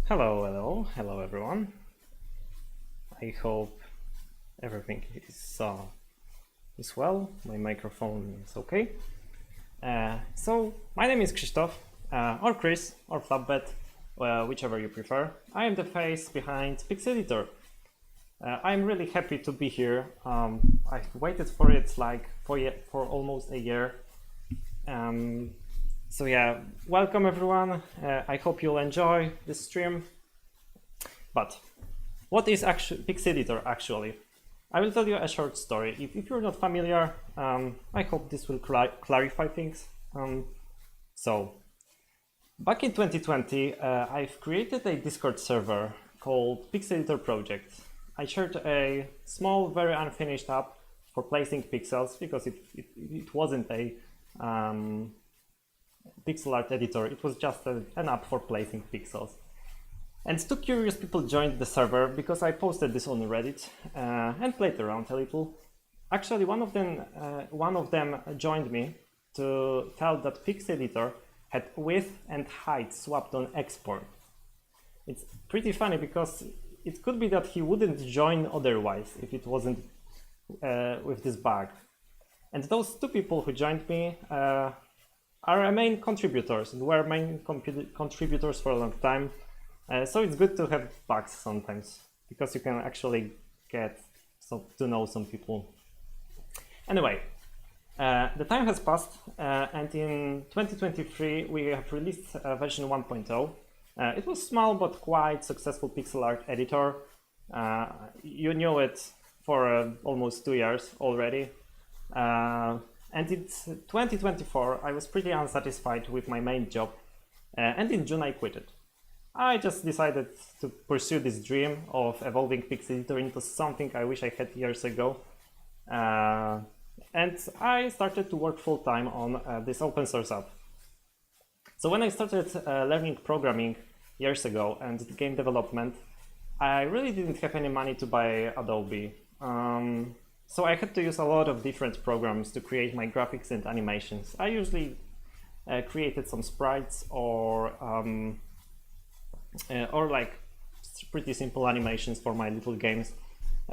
Hello everyone. I hope everything is well. My microphone is okay. So my name is Krzysztof, or Chris, or Flatbed, whichever you prefer. I am the face behind PixiEditor. I'm really happy to be here. I've waited for it for almost a year. So yeah, welcome everyone. I hope you'll enjoy this stream. But what is PixiEditor actually? I will tell you a short story. If you're not familiar, I hope this will clarify things. So back in 2020, I've created a Discord server called PixiEditor Project. I shared a small, very unfinished app for placing pixels because it wasn't a pixel art editor. It was just an app for placing pixels. And two curious people joined the server because I posted this on Reddit and played around a little. Actually, one of them joined me to tell that PixiEditor had width and height swapped on export. It's pretty funny because it could be that he wouldn't join otherwise if it wasn't with this bug. And those two people who joined me are main contributors and were main contributors for a long time. So it's good to have bugs sometimes because you can actually get to know some people. Anyway, the time has passed and in 2023 we have released version 1.0. It was small but quite successful pixel art editor. You knew it for almost 2 years already. And in 2024 I was pretty unsatisfied with my main job and in June I quit it. I just decided to pursue this dream of evolving PixiEditor into something I wish I had years ago. And I started to work full-time on this open source app. So when I started learning programming years ago and game development, I really didn't have any money to buy Adobe. So I had to use a lot of different programs to create my graphics and animations. I usually created some sprites or like pretty simple animations for my little games,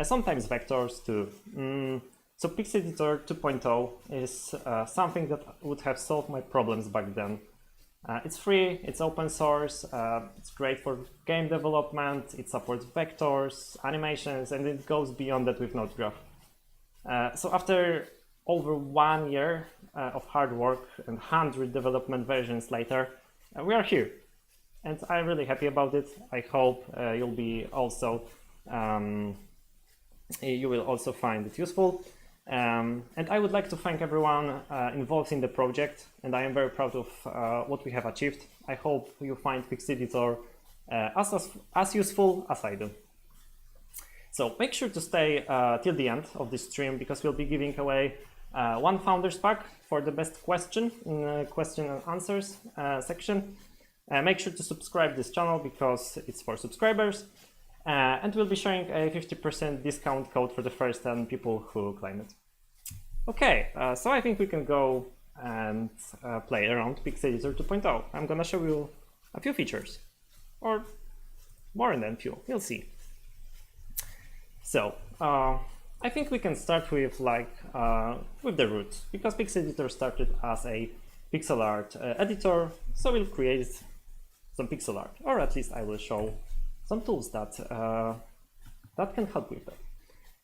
sometimes vectors too. So PixiEditor 2.0 is something that would have solved my problems back then. It's free, it's open source, it's great for game development, it supports vectors, animations, and it goes beyond that with NodeGraph. So after over 1 year of hard work and 100 development versions later, we are here. And I'm really happy about it. I hope you will also find it useful. And I would like to thank everyone involved in the project, and I am very proud of what we have achieved. I hope you find PixiEditor as useful as I do. So make sure to stay till the end of this stream because we'll be giving away one Founders Pack for the best question in the question and answers section. Make sure to subscribe this channel because it's for subscribers, and we'll be sharing a 50% discount code for the first 10 people who claim it. Okay, so I think we can go and play around PixiEditor 2.0. I'm gonna show you a few features, or more than a few, you'll see. So I think we can start with with the roots, because PixiEditor started as a pixel art editor, so we'll create some pixel art, or at least I will show some tools that can help with that.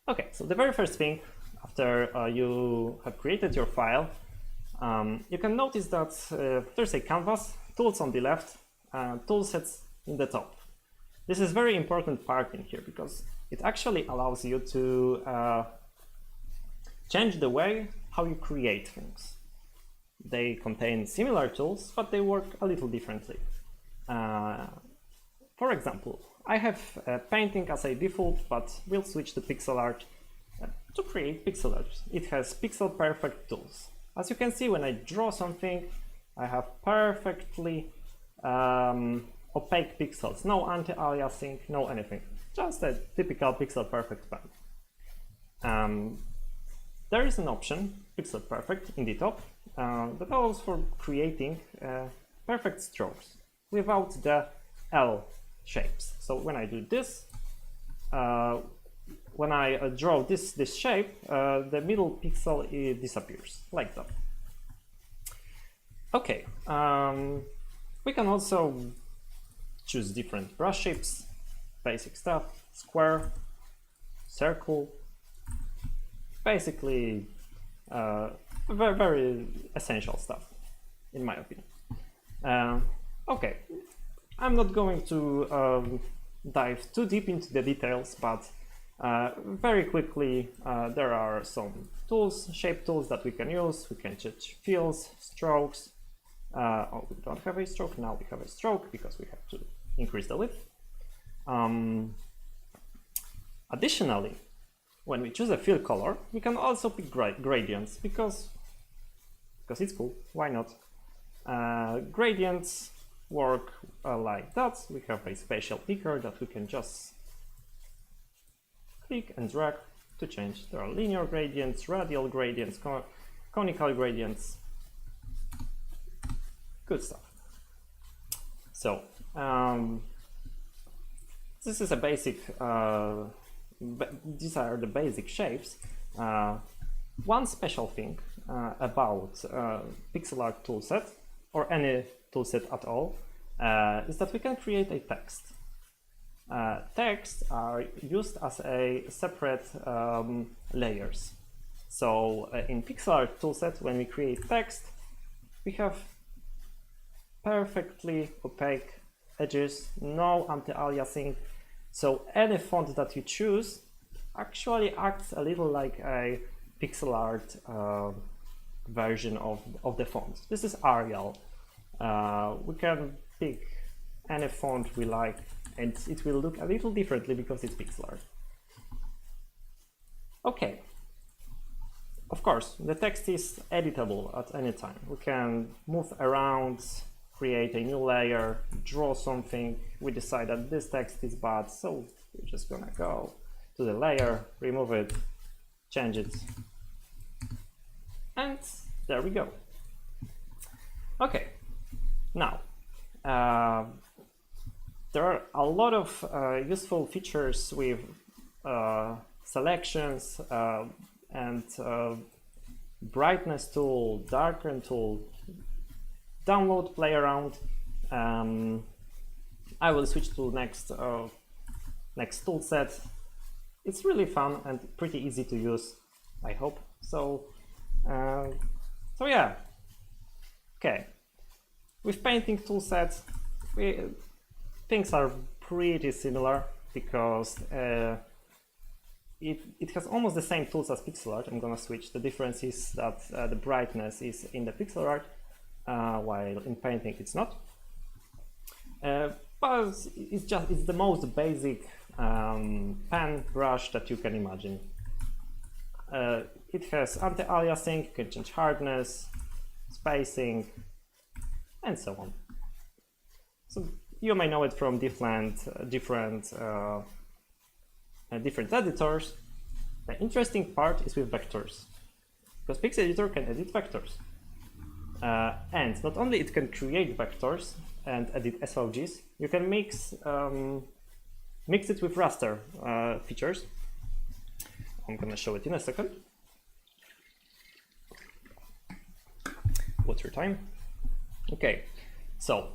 Okay, so the very first thing after you have created your file, you can notice that there's a canvas, tools on the left, toolsets in the top. This is a very important part in here because it actually allows you to change the way how you create things. They contain similar tools, but they work a little differently. For example, I have painting as a default, but we'll switch to pixel art to create pixel art. It has pixel perfect tools. As you can see, when I draw something, I have perfectly opaque pixels, no anti-aliasing, no anything, just a typical pixel perfect pen. There is an option, pixel perfect, in the top that allows for creating perfect strokes without the L shapes. So when I do this, when I draw this shape, the middle pixel disappears like that. Okay, we can also choose different brush shapes, basic stuff, square, circle, basically very, very essential stuff, in my opinion. Okay, I'm not going to dive too deep into the details, but very quickly, there are some tools, shape tools that we can use. We can change fills, strokes. Oh, we don't have a stroke, now we have a stroke because we have to increase the width. Additionally, when we choose a fill color, we can also pick gradients because it's cool, why not? Gradients work like that. We have a spatial picker that we can just click and drag to change. There are linear gradients, radial gradients, conical gradients. Good stuff. So this is a basic, these are the basic shapes. One special thing about pixel art toolset, or any toolset at all, is that we can create a text. Texts are used as a separate layers. So in pixel art toolset, when we create text, we have perfectly opaque edges, no anti-aliasing. So any font that you choose actually acts a little like a pixel art version of the font. This is Arial. We can pick any font we like, and it will look a little differently because it's pixel art. Okay. Of course, the text is editable at any time. We can move around, create a new layer, draw something. We decide that this text is bad, so we're just gonna go to the layer, remove it, change it, and there we go. Okay, now there are a lot of useful features with selections and brightness tool, darken tool, download, play around. I will switch to next tool set. It's really fun and pretty easy to use, I hope. So yeah. Okay. With painting tool sets, things are pretty similar because it has almost the same tools as pixel art. I'm gonna switch. The difference is that the brightness is in the pixel art, while in painting it's not. But it's the most basic pen brush that you can imagine. It has anti-aliasing, you can change hardness, spacing, and so on. So you may know it from different editors. The interesting part is with vectors, because PixiEditor can edit vectors. And not only it can create vectors and edit SVGs, you can mix it with raster features. I'm gonna show it in a second. What's your time? Okay, so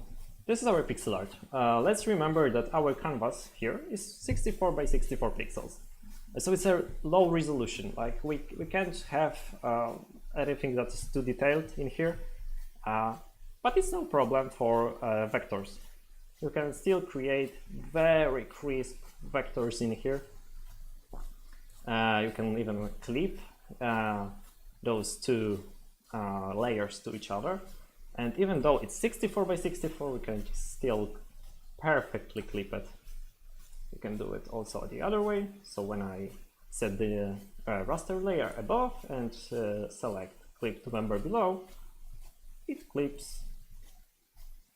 this is our pixel art. Let's remember that our canvas here is 64 by 64 pixels. So it's a low resolution. Like we can't have anything that's too detailed in here, but it's no problem for vectors. You can still create very crisp vectors in here. You can even clip those two layers to each other. And even though it's 64 by 64, we can still perfectly clip it. You can do it also the other way. So when I set the raster layer above and select clip to member below, it clips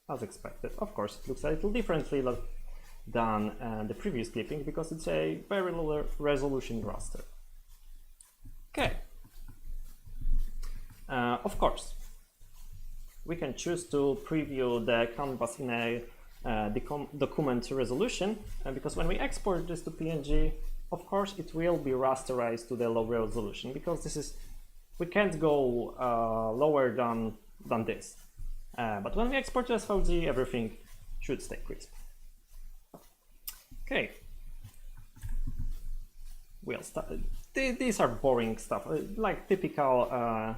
as expected. Of course, it looks a little differently than the previous clipping because it's a very low resolution raster. Okay. Of course, we can choose to preview the canvas in a document resolution, because when we export this to PNG, of course it will be rasterized to the low resolution, because this is, we can't go lower than this. But when we export to SVG, everything should stay crisp. Okay, we'll start. These are boring stuff, like typical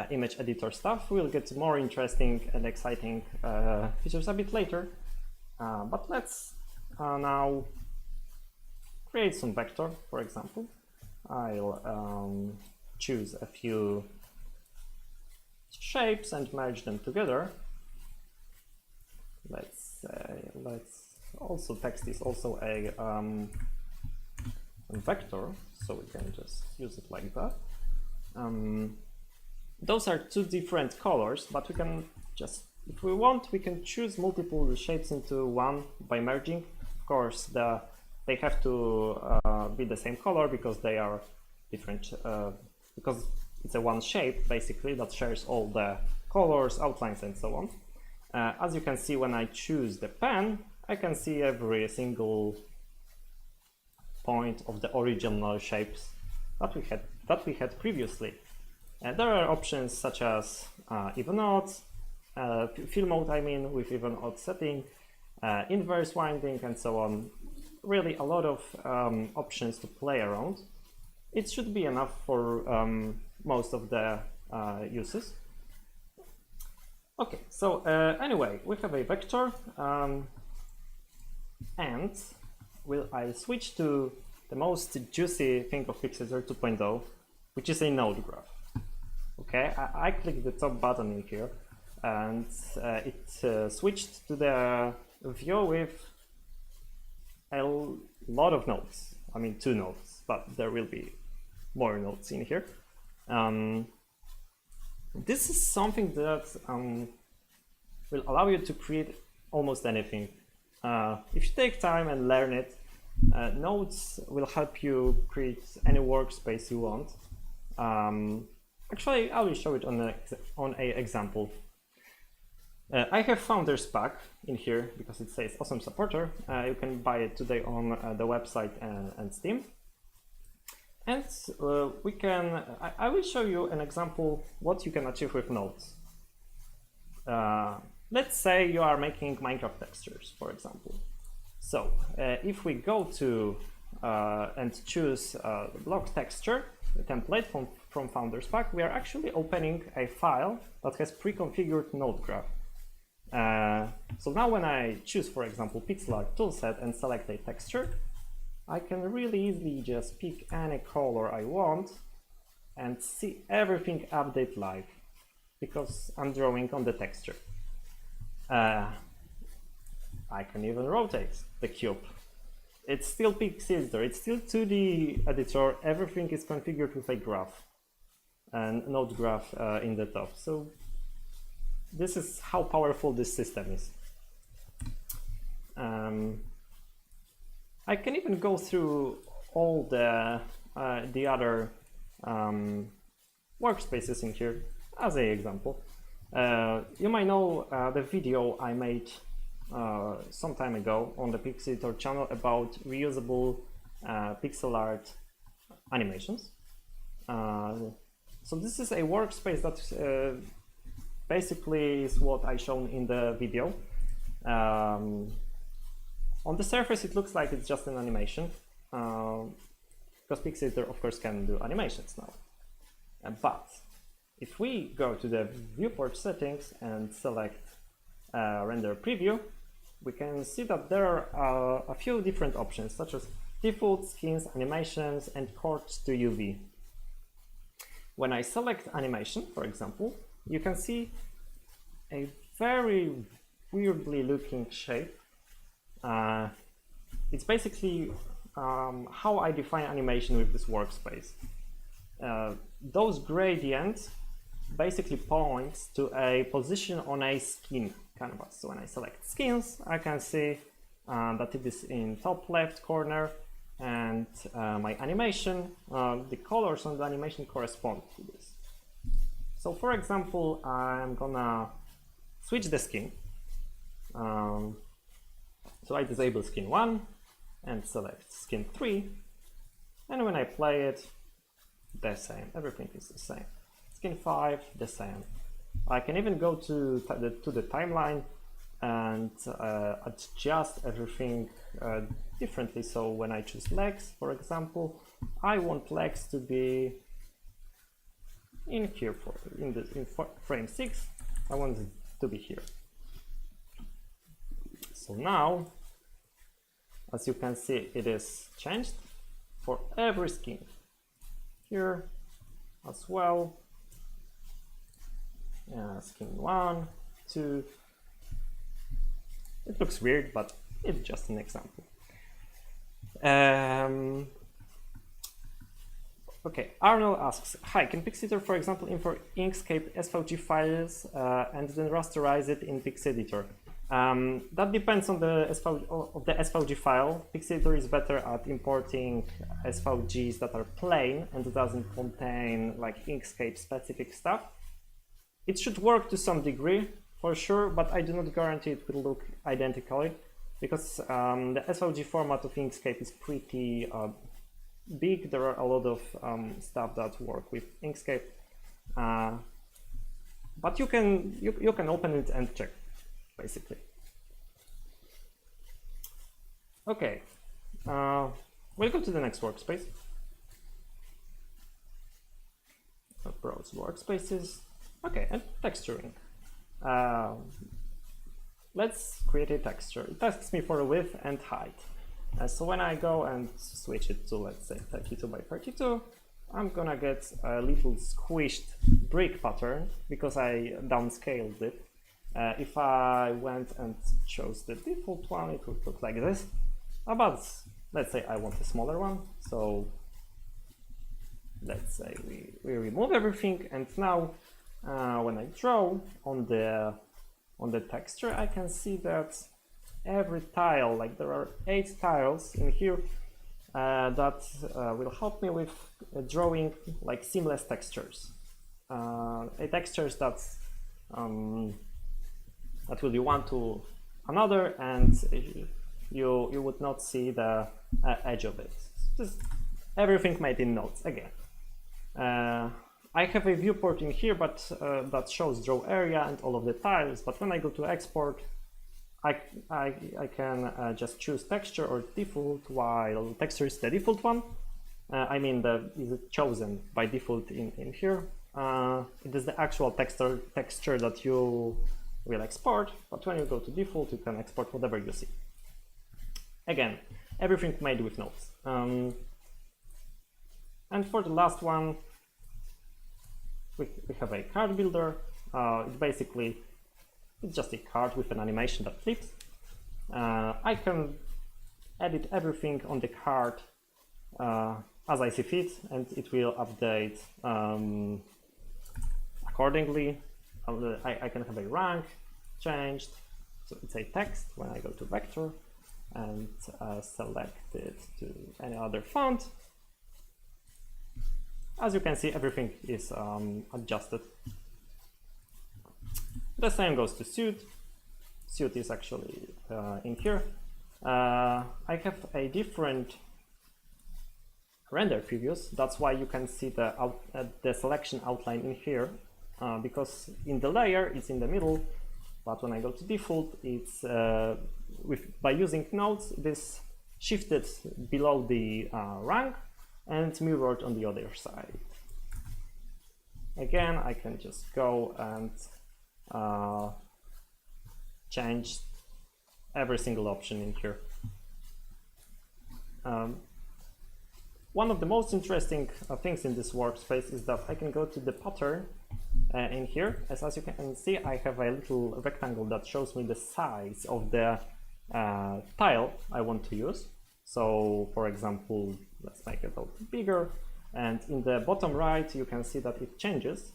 image editor stuff. We'll get more interesting and exciting features a bit later. But let's now create some vector, for example. I'll choose a few shapes and merge them together. Let's also text is also a vector, so we can just use it like that. Those are two different colors, but we can just, if we want, we can choose multiple shapes into one by merging. Of course, they have to be the same color because they are different, because it's a one shape basically that shares all the colors, outlines, and so on. As you can see, when I choose the pen, I can see every single point of the original shapes that we had previously. There are options such as even odd, fill mode, I mean, with even odd setting, inverse winding, and so on. Really a lot of options to play around. It should be enough for most of the uses. Okay, so anyway, we have a vector, and I'll switch to the most juicy thing of PixiEditor 2.0, which is a node graph. Okay, I click the top button in here, and it switched to the view with a lot of nodes. I mean, 2 nodes, but there will be more nodes in here. This is something that will allow you to create almost anything. If you take time and learn it, nodes will help you create any workspace you want. Actually, I will show it on an example. I have Founders Pack in here because it says Awesome Supporter. You can buy it today on the website and Steam. And I will show you an example what you can achieve with nodes. Let's say you are making Minecraft textures, for example. So if we go to and choose block texture, the template from Founders Pack, we are actually opening a file that has pre-configured node graph. So now when I choose, for example, pixel art toolset and select a texture, I can really easily just pick any color I want and see everything update live because I'm drawing on the texture. I can even rotate the cube. It's still PixiEditor, it's still 2D editor, everything is configured with a graph and node graph in the top. So this is how powerful this system is. I can even go through all the other workspaces in here as an example. You might know the video I made some time ago on the PixiEditor channel about reusable pixel art animations. So this is a workspace that basically is what I shown in the video. On the surface it looks like it's just an animation, because PixiEditor of course can do animations now. But if we go to the viewport settings and select render preview, we can see that there are a few different options such as default, skins, animations, and courts to UV. When I select animation, for example, you can see a very weirdly looking shape. It's basically how I define animation with this workspace. Those gradients basically points to a position on a skin canvas. So when I select skins, I can see that it is in top left corner, and my animation, the colors on the animation correspond to this. So for example, I'm gonna switch the skin. So I disable skin 1 and select skin 3, and when I play it, the same, everything is the same. Skin 5, the same. I can even go to the timeline and adjust everything differently. So when I choose legs, for example, I want legs to be in here, in frame 6, I want it to be here. So now, as you can see, it is changed for every skin. Here as well, skin 1, 2. It looks weird, but it's just an example. Okay, Arnold asks, hi, can PixiEditor, for example, import Inkscape SVG files and then rasterize it in PixiEditor? That depends on the SVG file. PixiEditor is better at importing SVGs that are plain and doesn't contain like Inkscape specific stuff. It should work to some degree, for sure, but I do not guarantee it will look identically, because the SVG format of Inkscape is pretty big. There are a lot of stuff that work with Inkscape, but you can open it and check, basically. Okay, we'll go to the next workspace. Browse workspaces. Okay, and texturing. Let's create a texture. It asks me for a width and height. So when I go and switch it to, let's say, 32 by 32, I'm gonna get a little squished brick pattern because I downscaled it. If I went and chose the default one, it would look like this. But let's say I want a smaller one, so let's say we remove everything, and now when I draw on the texture, I can see that every tile, like there are 8 tiles in here that will help me with drawing like seamless textures, textures that will be one to another, and you would not see the edge of it. Just everything made in nodes again. I have a viewport in here, but that shows draw area and all of the tiles. But when I go to export, I can just choose texture or default, while texture is the default one. I mean, is it chosen by default in here. It is the actual texture that you will export, but when you go to default, you can export whatever you see. Again, everything made with nodes. And for the last one, we have a card builder. It's just a card with an animation that flips. I can edit everything on the card as I see fit, and it will update accordingly. I can have a rank changed, so it's a text. When I go to vector and select it to any other font, as you can see, everything is adjusted. The same goes to suit. Suit is actually in here. I have a different render previews. That's why you can see the selection outline in here, because in the layer it's in the middle, but when I go to default, it's by using nodes, it is shifted below the rank and mirrored on the other side. Again, I can just go and change every single option in here. One of the most interesting things in this workspace is that I can go to the pattern in here. As you can see, I have a little rectangle that shows me the size of the tile I want to use. So, for example, let's make it a little bigger, and in the bottom right you can see that it changes.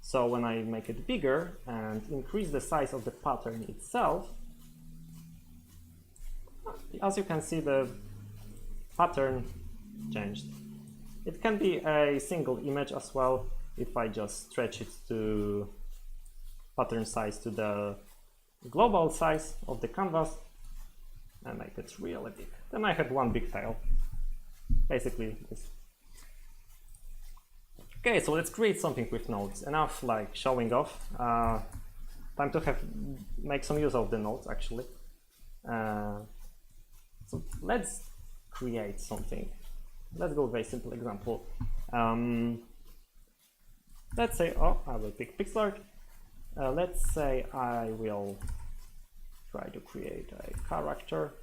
So when I make it bigger and increase the size of the pattern itself, as you can see, the pattern changed. It can be a single image as well, if I just stretch it to pattern size to the global size of the canvas and make it really big. Then I had one big tile, basically this. Okay, so let's create something with nodes. Enough like showing off. Time to make some use of the nodes actually. So let's create something. Let's go with a simple example. Let's say, oh, I will pick pixel art. Let's say I will try to create a character,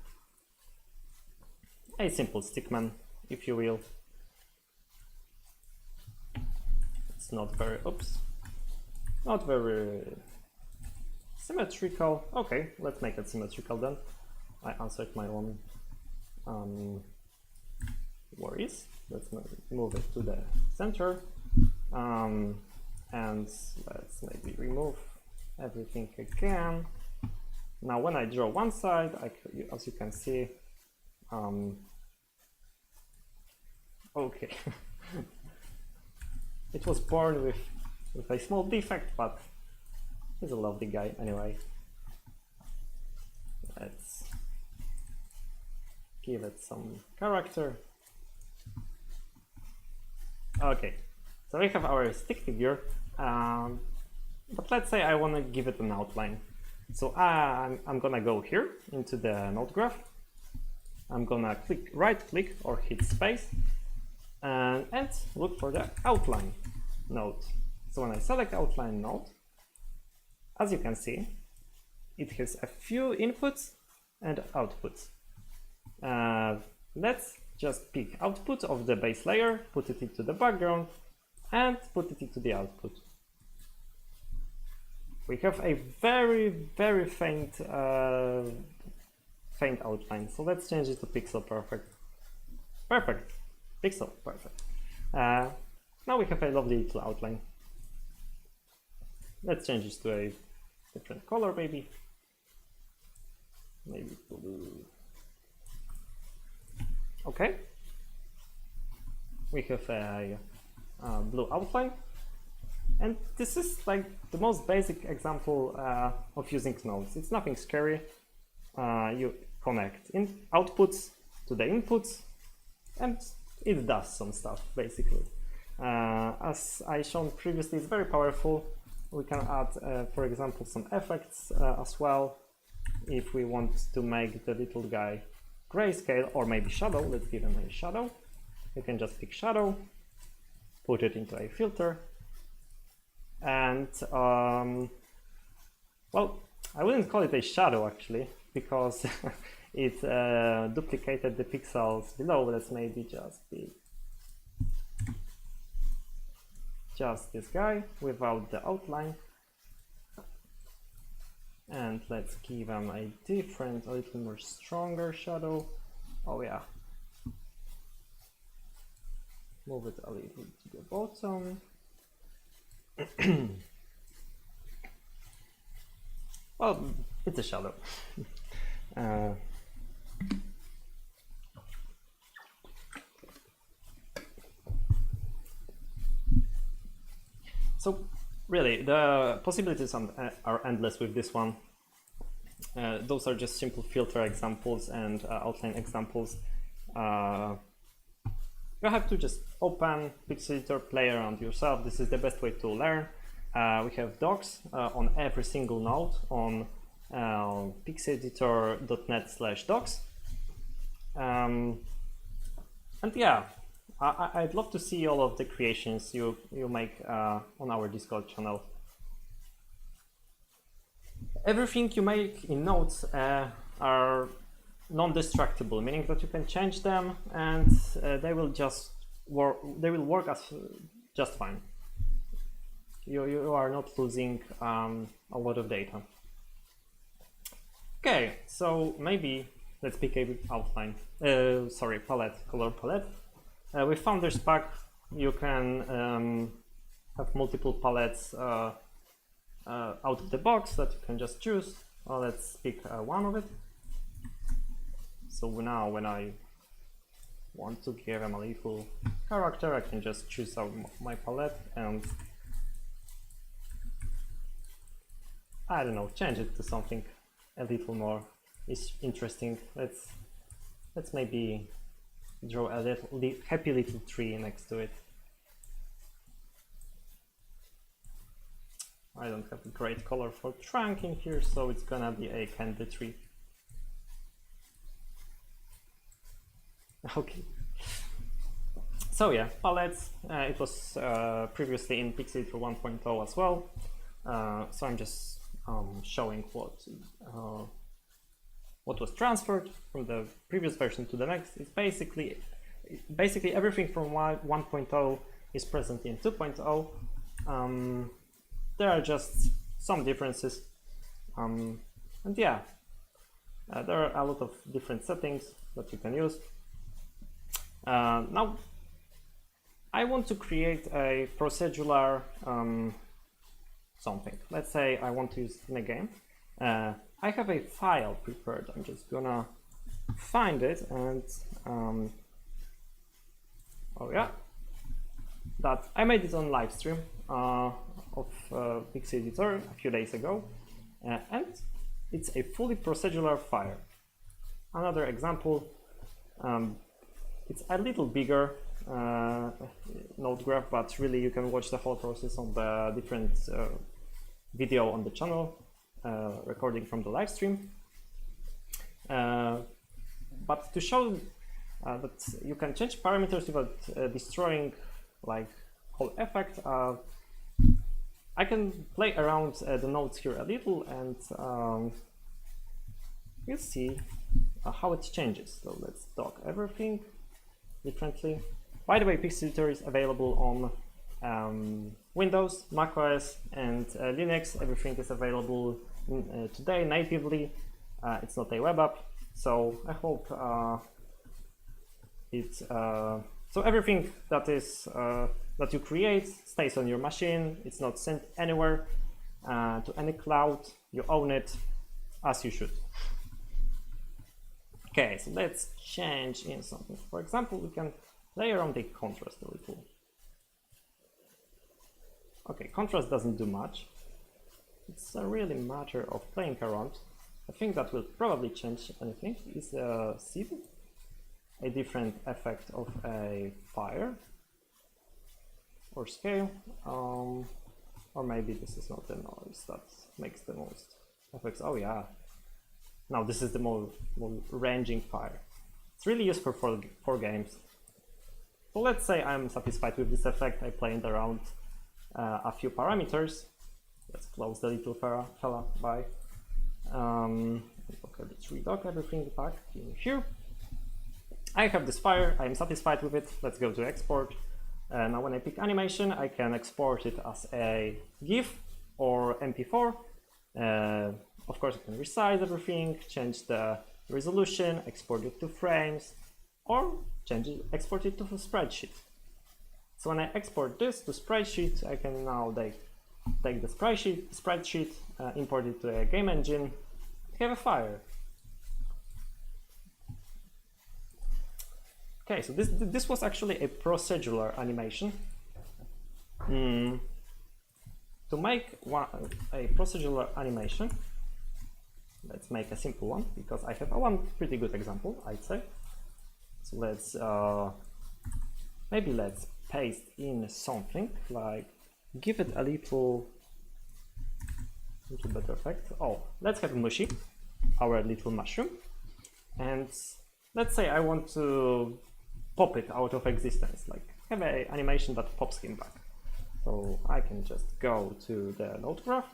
a simple stickman, if you will. It's not very, oops, not very symmetrical. Okay, let's make it symmetrical then. I answered my own worries. Let's move it to the center. And let's maybe remove everything again. Now when I draw one side, as you can see, okay, it was born with a small defect, but he's a lovely guy anyway. Let's give it some character. Okay, so we have our stick figure, but let's say I want to give it an outline. So I'm gonna go here into the node graph. I'm gonna right click or hit space and look for the outline node. So when I select outline node, as you can see, it has a few inputs and outputs. Let's just pick output of the base layer, put it into the background, and put it into the output. We have a very, very faint outline. So let's change it to pixel perfect. Perfect. Pixel perfect. Now we have a lovely little outline. Let's change it to a different color, maybe. Maybe blue. Okay. We have a blue outline. And this is like the most basic example of using nodes. It's nothing scary. You connect outputs to the inputs, and it does some stuff, basically. As I shown previously, it's very powerful. We can add, for example, some effects as well. If we want to make the little guy grayscale or maybe shadow, let's give him a shadow. You can just pick shadow, put it into a filter, and well, I wouldn't call it a shadow actually, because it duplicated the pixels below. Let's maybe just be just this guy without the outline, and let's give him a different, a little more stronger shadow. Oh yeah, move it a little to the bottom. Well, it's a shadow. So really, the possibilities are endless with this one. Those are just simple filter examples and outline examples. You have to just open PixiEditor, play around yourself. This is the best way to learn. We have docs on every single node on PixiEditor.net/docs. And yeah, I'd love to see all of the creations you make on our Discord channel. Everything you make in nodes are non-destructible, meaning that you can change them and they will work as just fine. You are not losing a lot of data. Okay, so maybe let's pick a outline. Palette, color palette. With Founders Pack, you can have multiple palettes out of the box that you can just choose. Let's pick one of it. So now when I want to give him a little character, I can just choose out my palette and I don't know, change it to something a little more interesting. Let's maybe draw a little happy little tree next to it. I don't have a great color for trunk in here, so it's gonna be a candy tree. Okay. So yeah, palettes. It was previously in PixiEditor 1.0 as well. So I'm just showing what was transferred from the previous version to the next. It's basically everything from 1.0 is present in 2.0. There are just some differences, and yeah, there are a lot of different settings that you can use. Now, I want to create a procedural something. Let's say I want to use it in a game. I have a file prepared. I'm just gonna find it and oh yeah, that I made it on live stream of PixiEditor a few days ago, and it's a fully procedural file. Another example, it's a little bigger node graph, but really you can watch the whole process on the different video on the channel, recording from the live stream. But to show that you can change parameters without destroying like whole effect, I can play around the nodes here a little, and you'll see how it changes. So let's dock everything differently. By the way, PixiEditor is available on Windows, macOS, and Linux. Everything is available today natively. It's not a web app, so I hope so everything that is that you create stays on your machine. It's not sent anywhere to any cloud. You own it as you should. Okay, so let's change in something. For example, we can play around the contrast a little. Okay, contrast doesn't do much. It's a really matter of playing around. I think that will probably change anything is sieve, a different effect of a fire or scale, or maybe this is not the noise that makes the most effects. Oh yeah, now this is the more ranging fire. It's really useful for games. So let's say I'm satisfied with this effect. I played around a few parameters. Let's close the little fella by. Okay, let's redock everything back in here. I have this fire. I'm satisfied with it. Let's go to export. Now when I pick animation, I can export it as a GIF or MP4. Of course, I can resize everything, change the resolution, export it to frames, or export it to a spreadsheet. So when I export this to spreadsheet, I can now take the spreadsheet, import it to a game engine, have a fire. Okay, so this was actually a procedural animation. To make a procedural animation, let's make a simple one, because I have one pretty good example, I'd say. So let's maybe let's paste in something like, give it a little better effect. Oh, let's have mushy, our little mushroom, and let's say I want to pop it out of existence, like have an animation that pops him back. So I can just go to the node graph.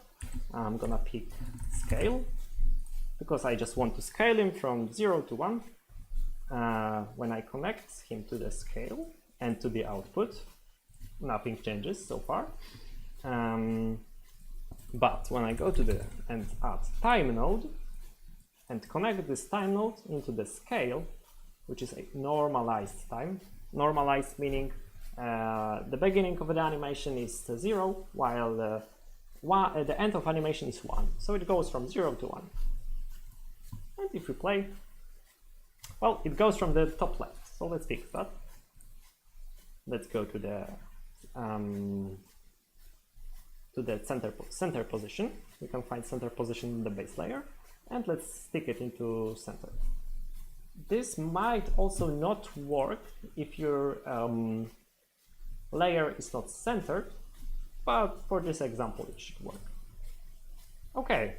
I'm gonna pick scale, because I just want to scale him from 0 to 1. When I connect him to the scale and to the output, nothing changes so far. But when I go to the and add time node and connect this time node into the scale, which is a normalized time, normalized meaning the beginning of the animation is 0, while the end of animation is 1. So it goes from 0 to 1. And if we play, well, it goes from the top left. So let's fix that. Let's go to to the center position. We can find center position in the base layer, and let's stick it into center. This might also not work if your layer is not centered, but for this example it should work. Okay,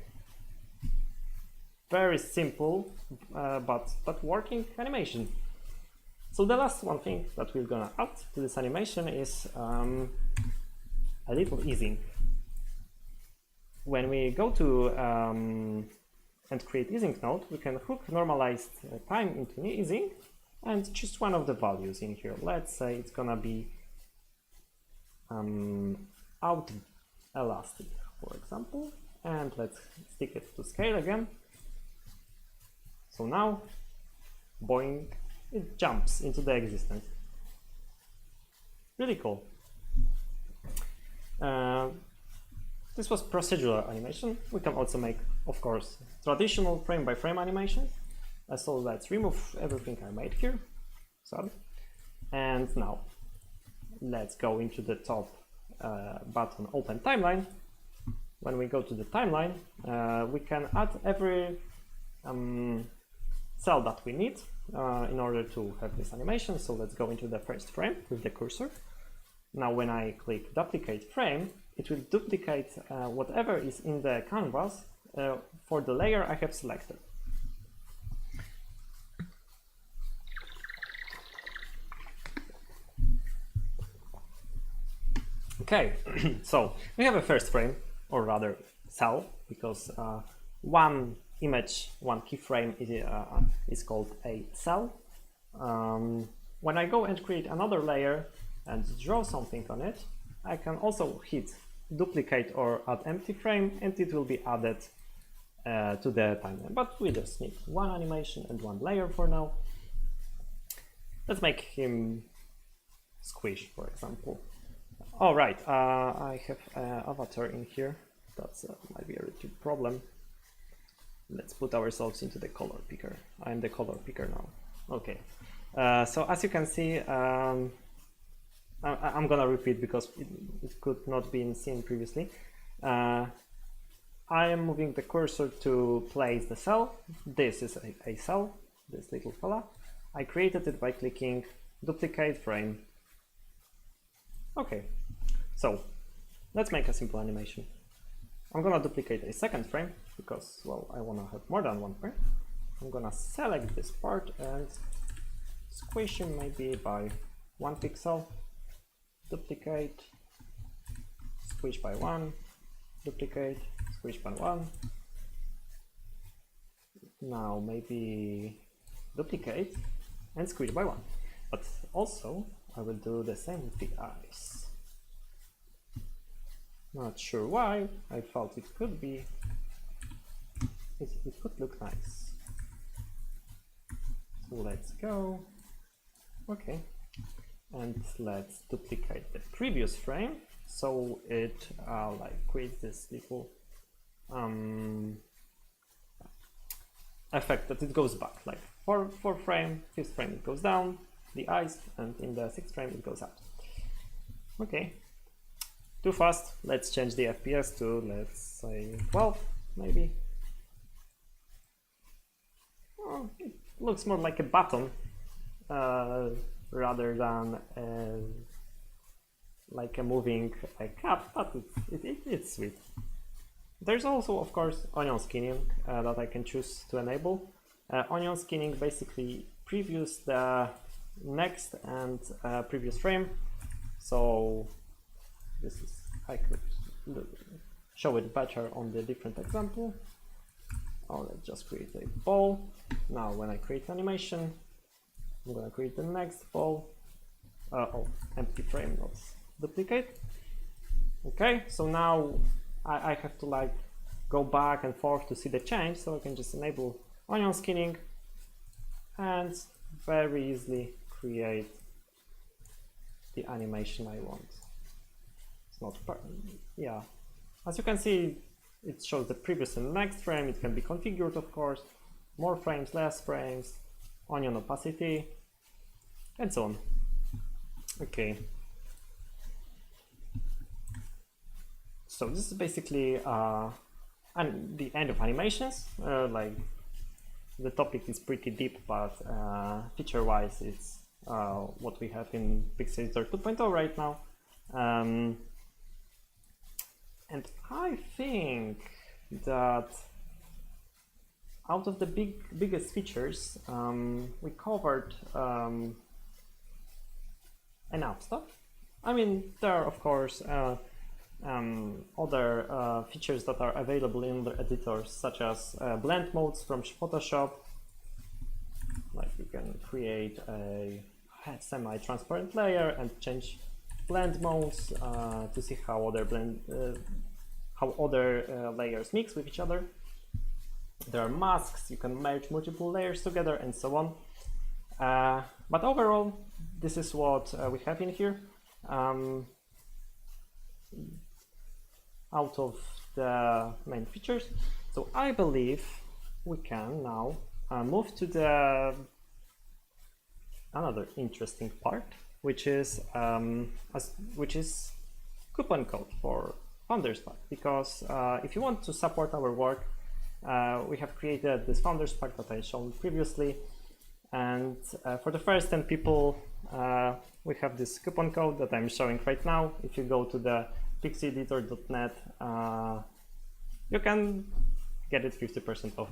very simple but working animation. So the last one thing that we're gonna add to this animation is a little easing. When we go to and create easing node, we can hook normalized time into easing and choose one of the values in here. Let's say it's gonna be out elastic, for example, and let's stick it to scale again. So now, boing, it jumps into the existence. Really cool. This was procedural animation. We can also make, of course, traditional frame-by-frame animations. So let's remove everything I made here. Sorry. And now, let's go into the top button, Open Timeline. When we go to the timeline, we can add every cell that we need in order to have this animation. So let's go into the first frame with the cursor. Now when I click duplicate frame, it will duplicate whatever is in the canvas for the layer I have selected. Okay, so we have a first frame, or rather cell, because one image, one keyframe is called a cell. When I go and create another layer and draw something on it, I can also hit duplicate or add empty frame, and it will be added to the timeline. But we just need one animation and one layer for now. Let's make him squish, for example. All right, I have an avatar in here. That's might be a little problem. Let's put ourselves into the color picker. I'm the color picker now. Okay. So as you can see, I'm gonna repeat because it could not be seen previously. I am moving the cursor to place the cell. This is a cell, this little fella. I created it by clicking duplicate frame. Okay, so let's make a simple animation. I'm gonna duplicate a second frame because, well, I wanna have more than one frame. I'm gonna select this part and squish him maybe by 1 pixel. Duplicate, squish by 1, duplicate, squish by 1. Now maybe duplicate and squish by 1. But also I will do the same with the eyes. Not sure why, I thought it could be, it could look nice. So let's go, okay. And let's duplicate the previous frame so it like creates this little effect that it goes back, like 4 frame, 5th frame it goes down, the eyes, and in the 6th frame it goes up. Okay, too fast. Let's change the FPS to, let's say, 12 maybe. Oh, it looks more like a button rather than like a moving cap, but it's sweet. There's also, of course, onion skinning that I can choose to enable. Onion skinning basically previews the next and previous frame. So this is, I could show it better on the different example. Oh, let's just create a ball. Now when I create animation, I'm gonna create the next ball. Oh, empty frame, not duplicate. Okay, so now I have to like go back and forth to see the change, so I can just enable onion skinning and very easily create the animation I want. It's not, yeah. As you can see, it shows the previous and next frame. It can be configured, of course, more frames, less frames, onion opacity, and so on. So this is basically the end of animations. Like the topic is pretty deep, but feature-wise, it's what we have in PixiEditor 2.0 right now. And I think that out of the biggest features, we covered enough stuff. I mean, there are of course other features that are available in the editors, such as blend modes from Photoshop. Like you can create a semi-transparent layer and change blend modes to see how other layers mix with each other. There are masks, you can merge multiple layers together and so on. But overall, this is what we have in here. Out of the main features. So I believe we can now move to the another interesting part, which is coupon code for Founders Pack. Because if you want to support our work, we have created this Founders Pack that I showed previously, and for the first 10 people, we have this coupon code that I'm showing right now. If you go to the PixiEditor.net, you can get it 50% off.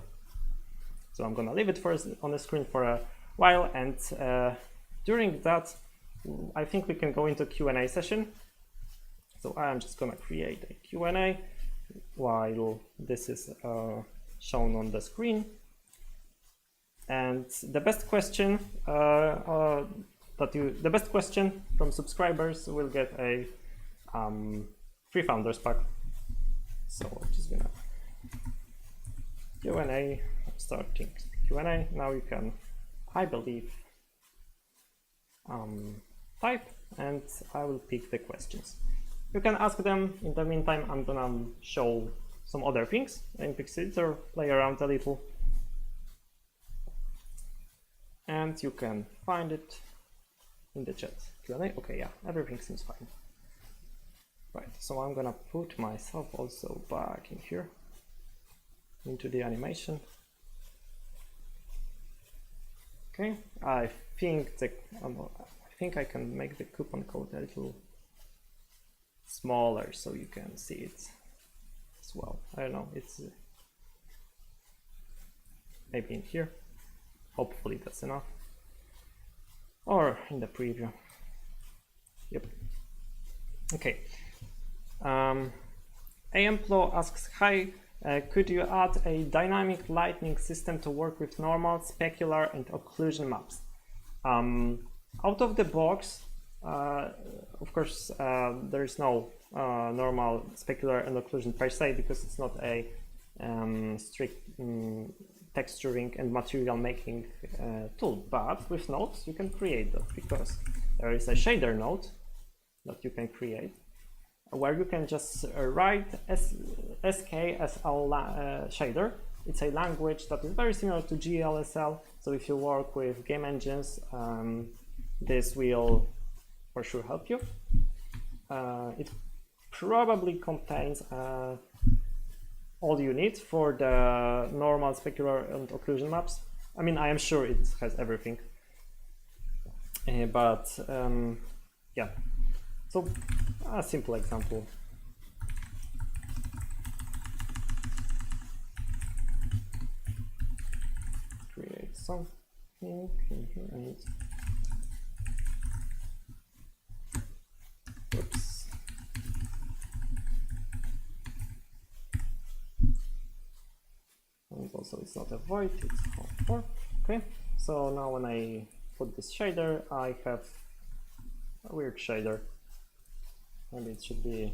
So I'm gonna leave it first on the screen for a while, and during that, I think we can go into Q&A session. So I'm just gonna create a Q&A while this is shown on the screen. And the best question the best question from subscribers will get a free Founders Pack. So I'm just gonna Q&A, starting Q&A. Now you can, I believe, type, and I will pick the questions. You can ask them. In the meantime, I'm gonna show some other things in PixiEditor, play around a little, and you can find it in the chat. Q&A. Okay, yeah, everything seems fine. Right, so I'm gonna put myself also back in here into the animation. Okay, I think I can make the coupon code a little smaller so you can see it as well. I don't know, it's maybe in here. Hopefully that's enough. Or in the preview. Yep. Okay. Amplo asks, hi, could you add a dynamic lighting system to work with normal, specular, and occlusion maps? Out of the box, of course, there is no normal, specular, and occlusion per se, because it's not a strict texturing and material making tool. But with nodes, you can create that, because there is a shader node that you can create, where you can just write SKSL shader. It's a language that is very similar to GLSL. So if you work with game engines, this will for sure help you. It probably contains all you need for the normal, specular, and occlusion maps. I mean, I am sure it has everything. Yeah. So a simple example. Create something in here and oops. And also it's not a void, it's for. Okay, so now when I put this shader, I have a weird shader. Maybe it should be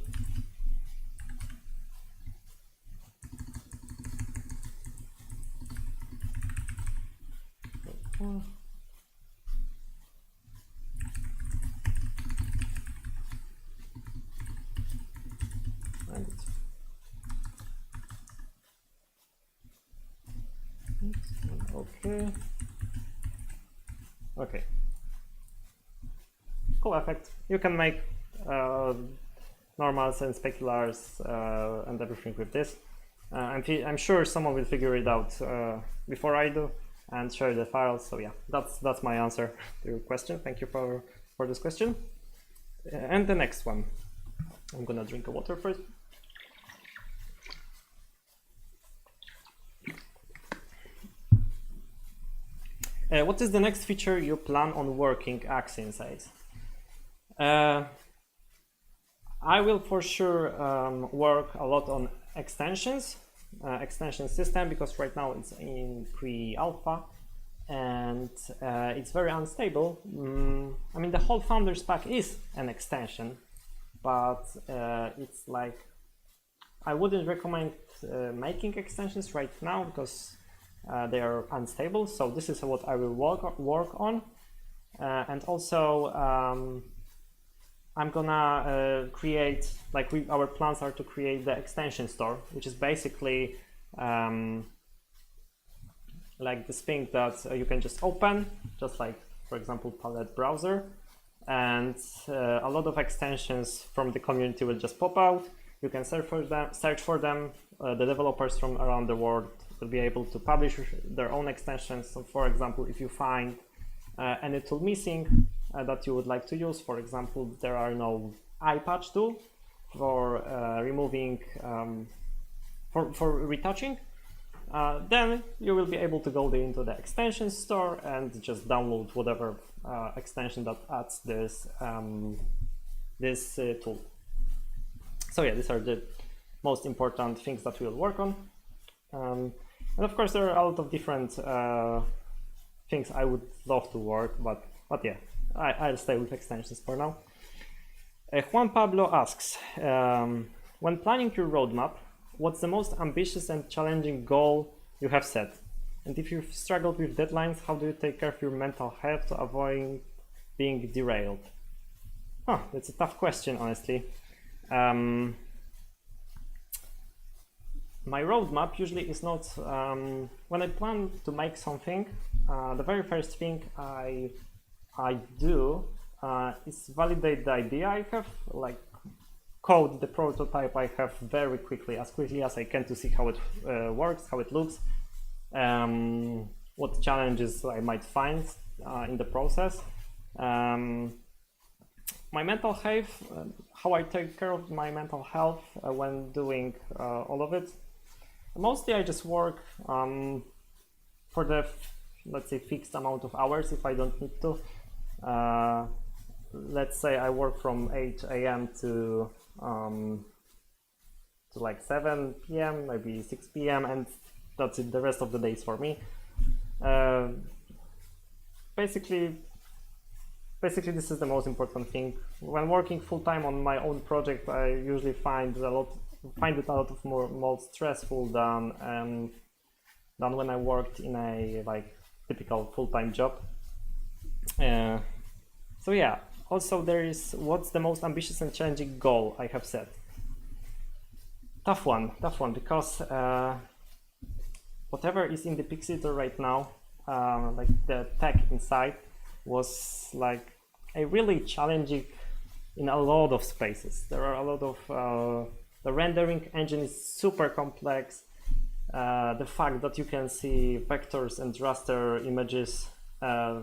okay. Okay. Cool effect. You can make normals and speculars and everything with this. I'm sure someone will figure it out before I do and share the files. So yeah, that's my answer to your question. Thank you for this question. And the next one, I'm gonna drink a water first. What is the next feature you plan on working? Axin says. I will for sure work a lot on extensions, extension system, because right now it's in pre-alpha and it's very unstable. I mean, the whole Founders Pack is an extension, but it's like, I wouldn't recommend making extensions right now because they are unstable. So this is what I will work on, and also I'm gonna create, like our plans are to create the extension store, which is basically like this thing that you can just open, just like, for example, Palette browser, and a lot of extensions from the community will just pop out. You can search for them. The developers from around the world will be able to publish their own extensions. So for example, if you find any tool missing that you would like to use, for example, there are no eye patch tool for removing, for retouching, then you will be able to go into the extension store and just download whatever extension that adds this tool. So yeah, these are the most important things that we'll work on. And of course, there are a lot of different things I would love to work, but yeah, I'll stay with extensions for now. Juan Pablo asks, when planning your roadmap, what's the most ambitious and challenging goal you have set? And if you've struggled with deadlines, how do you take care of your mental health to avoid being derailed? That's a tough question, honestly. My roadmap usually is not, when I plan to make something, the very first thing I do is validate the idea I have, like code the prototype I have very quickly, as I can, to see how it works, how it looks, what challenges I might find in the process. My mental health, how I take care of my mental health when doing all of it. Mostly I just work for the, let's say, fixed amount of hours if I don't need to. Let's say I work from 8 a.m. to like 7 p.m., maybe 6 p.m., and that's it, the rest of the days for me. Basically this is the most important thing. When working full-time on my own project, I usually find it a lot more stressful than when I worked in a like typical full-time job. So yeah, also there is, what's the most ambitious and challenging goal I have set? Tough one, because whatever is in the PixiEditor right now, like the tech inside, was like a really challenging in a lot of spaces. There are a lot of the rendering engine is super complex. The fact that you can see vectors and raster images at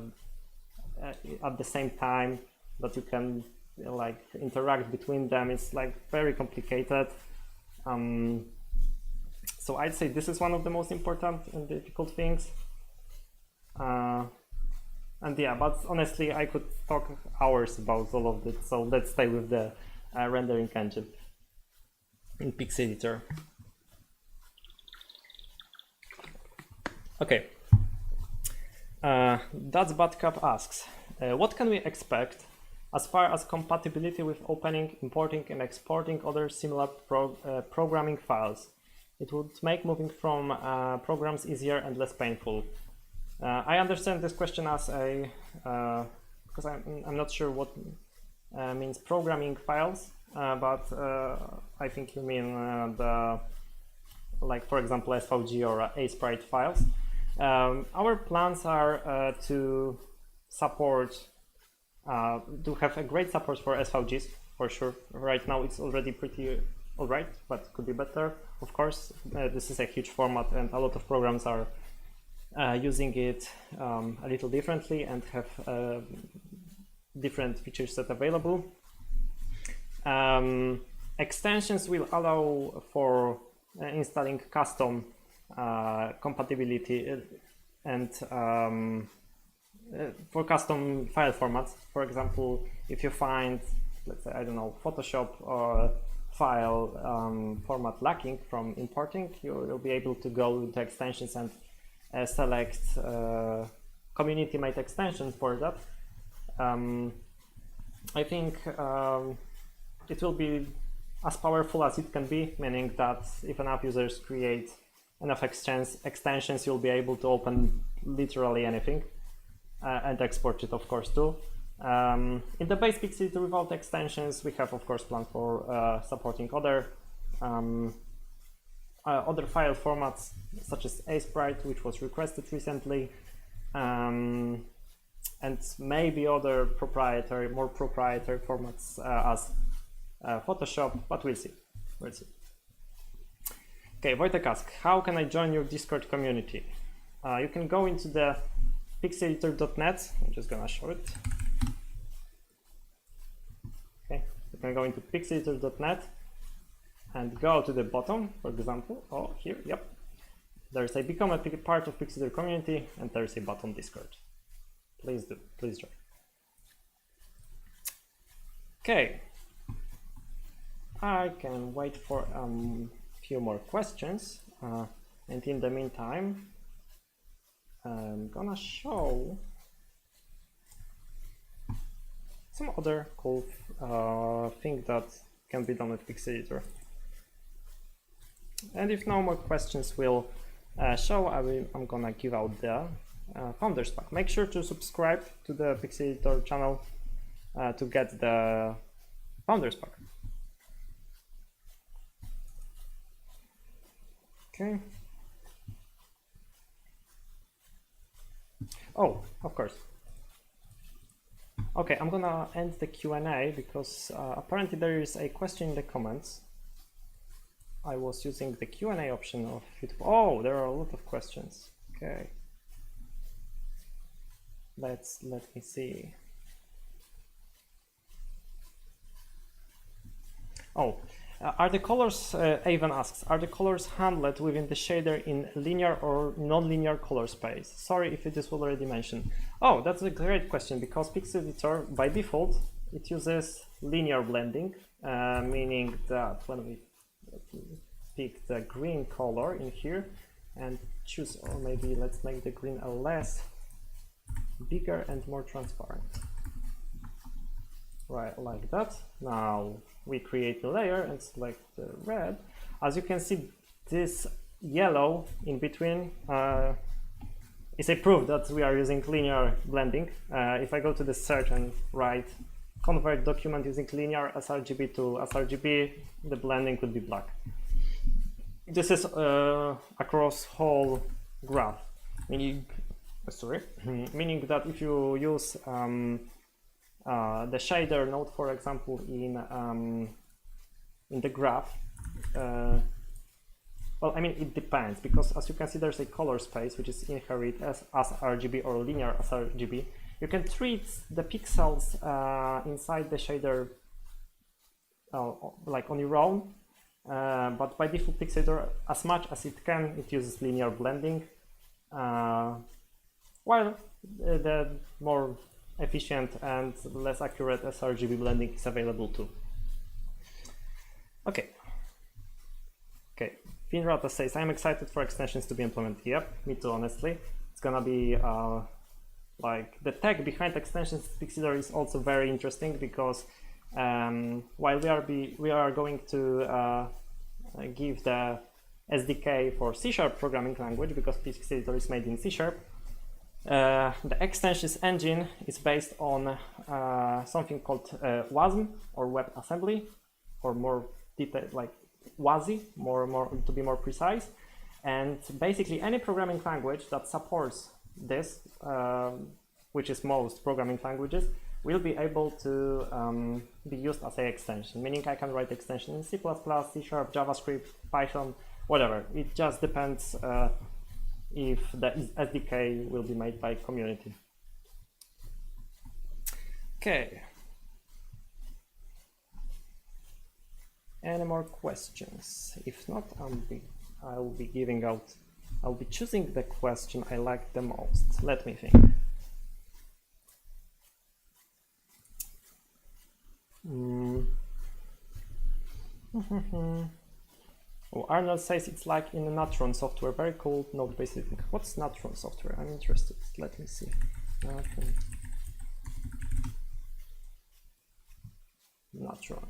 the same time, that you can like interact between them, is like very complicated. So I'd say this is one of the most important and difficult things. And yeah, but honestly, I could talk hours about all of it. So let's stay with the rendering engine in PixiEditor. Okay. That's Badcap asks, what can we expect as far as compatibility with opening, importing, and exporting other similar programming files? It would make moving from programs easier and less painful. I understand this question as a, because I'm not sure what means programming files, but I think you mean the, like for example, SVG or ASprite files. Our plans are to support, to have a great support for SVGs for sure. Right now it's already pretty all right, but could be better. Of course, this is a huge format, and a lot of programs are using it a little differently and have different feature set available. Extensions will allow for installing custom compatibility and for custom file formats. For example, if you find, let's say, I don't know, Photoshop or file format lacking from importing, you'll be able to go to extensions and select community-made extensions for that. I think it will be as powerful as it can be, meaning that if enough users create enough extensions, you'll be able to open literally anything and export it, of course, too. In the base PixiEditor without extensions, we have, of course, plans for supporting other file formats, such as ASprite, which was requested recently, and maybe other more proprietary formats as Photoshop, but we'll see. We'll see. Okay, Wojtek asks, how can I join your Discord community? You can go into the PixiEditor.net. I'm just gonna show it. Okay, you can go into PixiEditor.net and go to the bottom, for example. Oh, here, yep. There's a become a part of PixiEditor community, and there's a button Discord. Please do, please join. Okay, I can wait for a few more questions, and in the meantime, I'm gonna show some other cool thing that can be done with PixiEditor. And if no more questions will show, I'm gonna give out the Founders Pack. Make sure to subscribe to the PixiEditor channel to get the Founders Pack. Okay. Oh, of course. Okay, I'm gonna end the Q&A because apparently there is a question in the comments. I was using the Q&A option of YouTube. Oh, there are a lot of questions. Okay. Let me see. Oh, are the colors, Avon asks, are the colors handled within the shader in linear or non-linear color space? Sorry if it is already mentioned. Oh, that's a great question, because PixiEditor, by default, it uses linear blending, meaning that when we pick the green color in here and choose, or maybe let's make the green a less bigger and more transparent. Right, like that. Now we create the layer and select the red. As you can see, this yellow in between is a proof that we are using linear blending. If I go to the search and write convert document using linear sRGB to sRGB, the blending would be black. This is across whole graph, meaning meaning that if you use the shader node, for example, in the graph, well, I mean, it depends, because as you can see, there's a color space which is inherent as RGB or linear sRGB. You can treat the pixels inside the shader like on your own, but by default, PixiEditor, as much as it can, it uses linear blending, while the more efficient and less accurate sRGB blending is available too. Okay. Okay. Finrata says, I'm excited for extensions to be implemented. Yep, me too, honestly. It's gonna be like the tech behind extensions PixiEditor is also very interesting, because while we are going to give the SDK for C# programming language, because PixiEditor is made in C#, the extensions engine is based on something called WASM, or WebAssembly, or more detailed, like WASI, to be more precise. And basically any programming language that supports this, which is most programming languages, will be able to be used as an extension, meaning I can write extension in C++, C#, JavaScript, Python, whatever. It just depends if the SDK will be made by community. Okay. Any more questions? If not, I'll be choosing the question I like the most. Let me think. Oh, Arnold says it's like in Natron software, very cool node-based thing. What's Natron software? I'm interested. Let me see. Natron.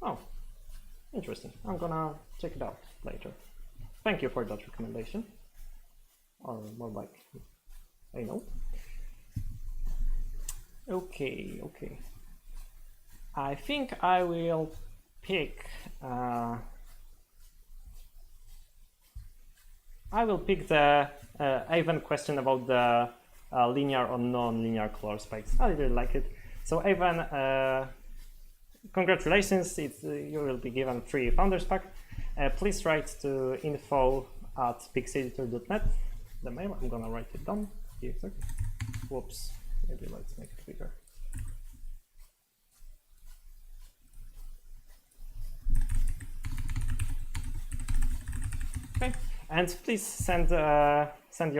Oh, interesting. I'm gonna check it out later. Thank you for that recommendation. Or more like, I know. Okay. I think I will pick the Ivan question about the linear or non-linear color spikes. I really like it. So Ivan, congratulations, you will be given free Founders Pack. Please write to info@PixiEditor.net. The mail, I'm gonna write it down. Whoops, maybe let's make it bigger. Okay, and please send send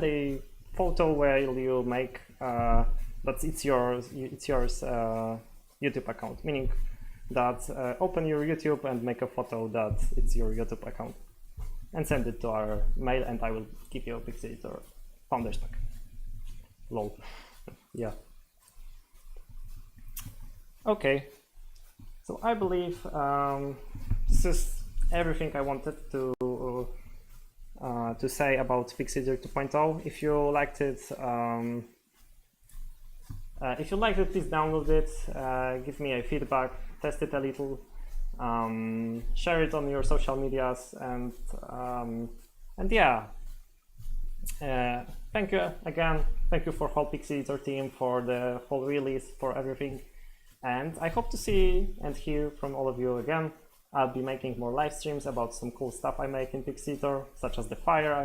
a photo where you make that it's yours YouTube account, meaning that open your YouTube and make a photo that it's your YouTube account and send it to our mail, and I will give you a PixiEditor Founders Pack. Lol. Yeah. Okay. So I believe this is everything I wanted to say about PixiEditor 2.0. If you liked it, please download it, give me a feedback, test it a little, share it on your social medias, and yeah. Thank you again. Thank you for whole PixiEditor team for the whole release, for everything. And I hope to see and hear from all of you again. I'll be making more live streams about some cool stuff I make in PixiEditor, such as the fire I'm